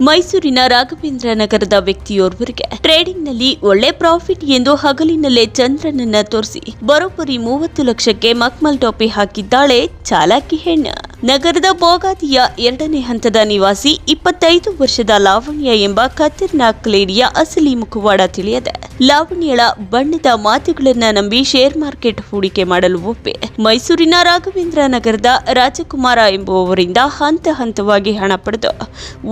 ಮೈಸೂರಿನ ರಾಘವೇಂದ್ರ ನಗರದ ವ್ಯಕ್ತಿಯೋರ್ವರಿಗೆ ಟ್ರೇಡಿಂಗ್ನಲ್ಲಿ ಒಳ್ಳೆ ಪ್ರಾಫಿಟ್ ಎಂದು ಹಗಲಿನಲ್ಲೇ ಚಂದ್ರನನ್ನ ತೋರಿಸಿ ಬರೋಬ್ಬರಿ 30 ಲಕ್ಷಕ್ಕೆ ಮಕ್ಮಲ್ ಟೋಪಿ ಹಾಕಿದ್ದಾಳೆ ಚಾಲಾಕಿ ಹೆಣ್ಣು. ನಗರದ ಬೋಗಾದಿಯ 2ನೇ ಹಂತದ ನಿವಾಸಿ 25 ವರ್ಷದ ಲಾವಣ್ಯ ಎಂಬ ಖತರ್ನಾಕ್ ಲೇಡಿಯ ಅಸಲಿ ಮುಖವಾಡ ತಿಳಿಯದೆ ಲಾವಣ್ಯಳ ಬಣ್ಣದ ಮಾತುಗಳನ್ನ ನಂಬಿ ಶೇರ್ ಮಾರ್ಕೆಟ್ ಹೂಡಿಕೆ ಮಾಡಲು ಒಪ್ಪಿ ಮೈಸೂರಿನ ರಾಘವೇಂದ್ರ ನಗರದ ರಾಜಕುಮಾರ ಎಂಬುವವರಿಂದ ಹಂತ ಹಂತವಾಗಿ ಹಣ ಪಡೆದು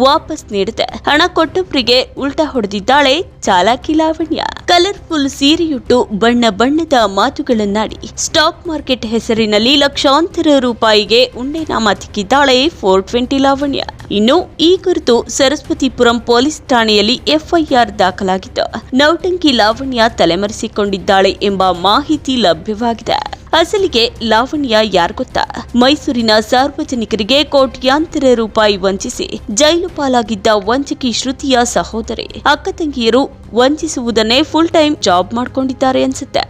ವಾಪಸ್ ನೀಡದೆ ಹಣ ಕೊಟ್ಟೊಬ್ಬರಿಗೆ ಉಲ್ಟಾ ಹೊಡೆದಿದ್ದಾಳೆ ಚಾಲಾಕಿ ಲಾವಣ್ಯ. ಕಲರ್ಫುಲ್ ಸೀರೆಯುಟ್ಟು ಬಣ್ಣ ಬಣ್ಣದ ಮಾತುಗಳನ್ನಾಡಿ ಸ್ಟಾಕ್ ಮಾರ್ಕೆಟ್ ಹೆಸರಿನಲ್ಲಿ ಲಕ್ಷಾಂತರ ರೂಪಾಯಿಗೆ ಉಂಡೆನಾಮ ತಿಕ್ಕಿದ್ದಾಳೆ 420 ಲಾವಣ್ಯ. ಇನ್ನು ಈ ಕುರಿತು ಸರಸ್ವತಿಪುರಂ ಪೊಲೀಸ್ ಠಾಣೆಯಲ್ಲಿ ಎಫ್ಐಆರ್ ದಾಖಲಾಗಿದ್ದು ನೌಟಂಕಿ ಲಾವಣ್ಯ ತಲೆಮರೆಸಿಕೊಂಡಿದ್ದಾಳೆ ಎಂಬ ಮಾಹಿತಿ ಲಭ್ಯವಾಗಿದೆ. ಅಸಲಿಗೆ ಲಾವಣ್ಯ ಯಾರು ಗೊತ್ತಾ? ಮೈಸೂರಿನ ಸಾರ್ವಜನಿಕರಿಗೆ ಕೋಟ್ಯಾಂತರ ರೂಪಾಯಿ ವಂಚಿಸಿ ಜೈಲು ಪಾಲಾಗಿದ್ದ ವಂಚಕಿ ಶ್ರುತಿಯ ಸಹೋದರಿ. ಅಕ್ಕ ತಂಗಿಯರು ವಂಚಿಸುವುದನ್ನೇ ಫುಲ್ ಟೈಮ್ ಜಾಬ್ ಮಾಡ್ಕೊಂಡಿದ್ದಾರೆ ಅನ್ಸುತ್ತೆ.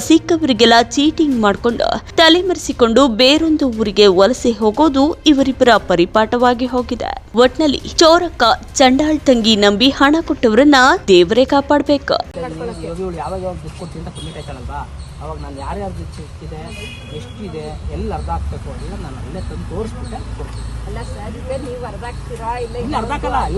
ಸಿಕ್ಕವರಿಗೆಲ್ಲ ಚೀಟಿಂಗ್ ಮಾಡ್ಕೊಂಡು ತಲೆಮರೆಸಿಕೊಂಡು ಬೇರೊಂದು ಊರಿಗೆ ವಲಸೆ ಹೋಗೋದು ಇವರಿಬ್ಬರ ಪರಿಪಾಠವಾಗಿ ಹೋಗಿದೆ. ಒಟ್ನಲ್ಲಿ ಚೋರಕ್ಕ ಚಂಡಾಳ್ ತಂಗಿ ನಂಬಿ ಹಣ ಕೊಟ್ಟವರನ್ನ ದೇವರೇ ಕಾಪಾಡಬೇಕು. ಅವಾಗ ನಾನು ಯಾರ್ಯಾರ್ದು ಇದೆ ಎಷ್ಟಿದೆ ಎಲ್ಲ ಅರ್ಧ ಹಾಕ್ಬೇಕು ಎಲ್ಲ ನಾನು ಅಲ್ಲೇ ತಂದು ತೋರಿಸ್ಬಿಟ್ಟೆ ಕೊಡ್ತೀನಿ. ಅಲ್ಲ ಸರ್, ನೀವು ಅರ್ಧ ಹಾಕ್ತೀರಾ? ಇಲ್ಲ ಅರ್ಧ ಹಾಕಲ್ಲ.